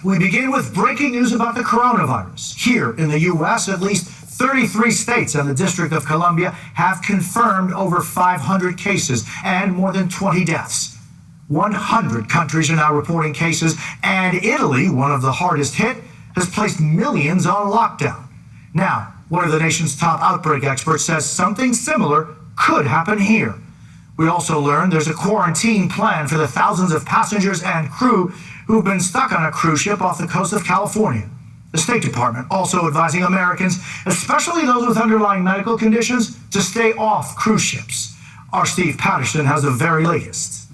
We begin with breaking news about the coronavirus. Here in the U.S., at least 33 states and the District of Columbia have confirmed over 500 cases and more than 20 deaths. 100 countries are now reporting cases, and Italy, one of the hardest hit, has placed millions on lockdown. Now, one of the nation's top outbreak experts says something similar could happen here. We also learned there's a quarantine plan for the thousands of passengers and crew who've been stuck on a cruise ship off the coast of California. The State Department also advising Americans, especially those with underlying medical conditions, to stay off cruise ships. Our Steve Patterson has the very latest.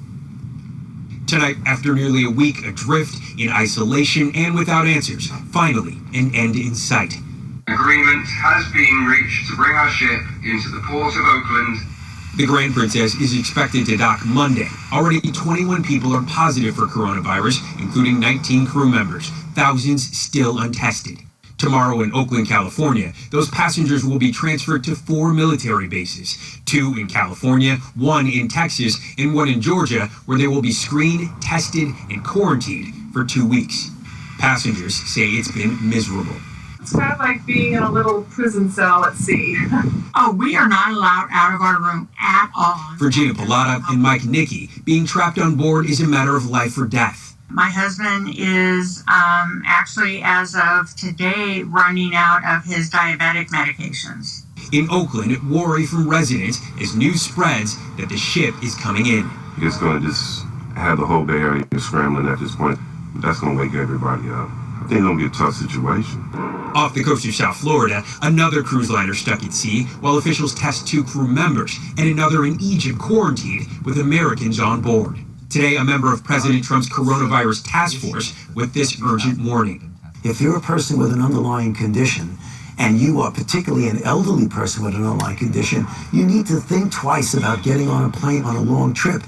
Tonight, after nearly a week adrift, in isolation and without answers, finally an end in sight. Agreement has been reached to bring our ship into the port of Oakland. The Grand Princess is expected to dock Monday. Already 21 people are positive for coronavirus, including 19 crew members, thousands still untested. Tomorrow in Oakland, California, those passengers will be transferred to 4 military bases, 2 in California, 1 in Texas, and 1 in Georgia, where they will be screened, tested, and quarantined for 2 weeks. Passengers say it's been miserable. It's kind of like being in a little prison cell at sea. Oh, we are not allowed out of our room at all. For Gina Pilata and Mike Nicky, being trapped on board is a matter of life or death. My husband is actually, as of today, running out of his diabetic medications. In Oakland, worry from residents as news spreads that the ship is coming in. It's going to just have the whole Bay Area scrambling at this point. That's going to wake everybody up. I think it's going to be a tough situation. Off the coast of South Florida, another cruise liner stuck at sea while officials test 2 crew members and another in Egypt quarantined with Americans on board. Today, a member of President Trump's coronavirus task force with this urgent warning. If you're a person with an underlying condition, and you are particularly an elderly person with an underlying condition, you need to think twice about getting on a plane on a long trip.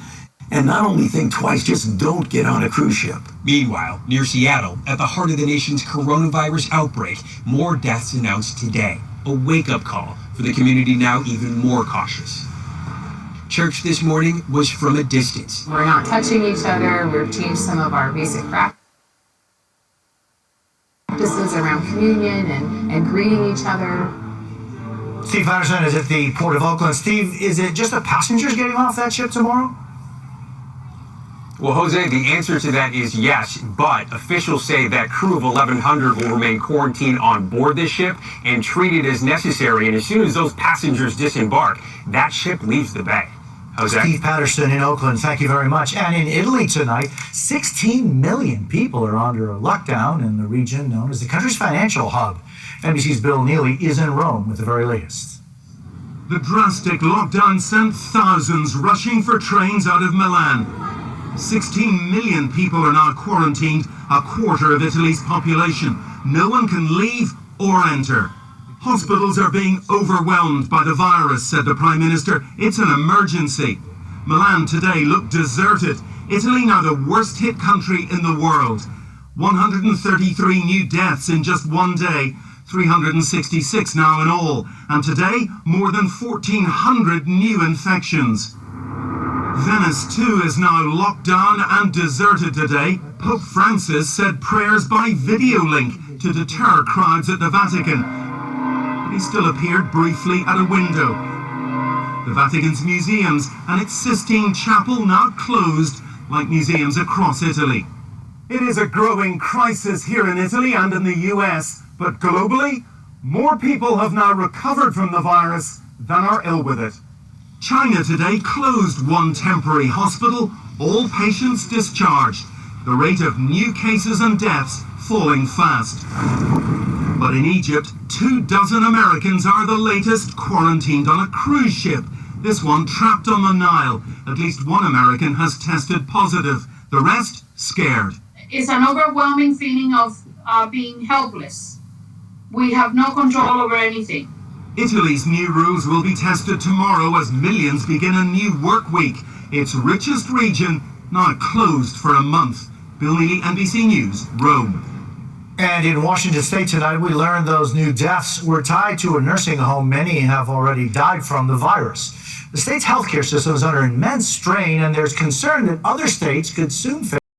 And not only think twice, just don't get on a cruise ship. Meanwhile, near Seattle, at the heart of the nation's coronavirus outbreak, more deaths announced today. A wake-up call for the community now even more cautious. Church this morning was from a distance. We're not touching each other. We've changed some of our basic practices around communion and greeting each other. Steve Patterson is at the Port of Oakland. Steve, is it just the passengers getting off that ship tomorrow? Well, Jose, the answer to that is yes, but officials say that crew of 1,100 will remain quarantined on board this ship and treated as necessary. And as soon as those passengers disembark, that ship leaves the bay. Jose? Steve Patterson in Oakland, thank you very much. And in Italy tonight, 16 million people are under a lockdown in the region known as the country's financial hub. NBC's Bill Neely is in Rome with the very latest. The drastic lockdown sent thousands rushing for trains out of Milan. 16 million people are now quarantined, a quarter of Italy's population. No one can leave or enter. Hospitals are being overwhelmed by the virus, said the Prime Minister. It's an emergency. Milan today looked deserted. Italy now the worst hit country in the world. 133 new deaths in just one day, 366 now in all. And today, more than 1,400 new infections. Venice, too, is now locked down and deserted today. Pope Francis said prayers by video link to deter crowds at the Vatican. But he still appeared briefly at a window. The Vatican's museums and its Sistine Chapel now closed, like museums across Italy. It is a growing crisis here in Italy and in the US, but globally, more people have now recovered from the virus than are ill with it. China today closed 1 temporary hospital, all patients discharged. The rate of new cases and deaths falling fast. But in Egypt, 24 Americans are the latest quarantined on a cruise ship. This one trapped on the Nile. At least 1 American has tested positive. The rest scared. It's an overwhelming feeling of being helpless. We have no control over anything. Italy's new rules will be tested tomorrow as millions begin a new work week. Its richest region now closed for a month. Bill Neely, NBC News, Rome. And in Washington State tonight, we learned those new deaths were tied to a nursing home. Many have already died from the virus. The state's healthcare system is under immense strain, and there's concern that other states could soon face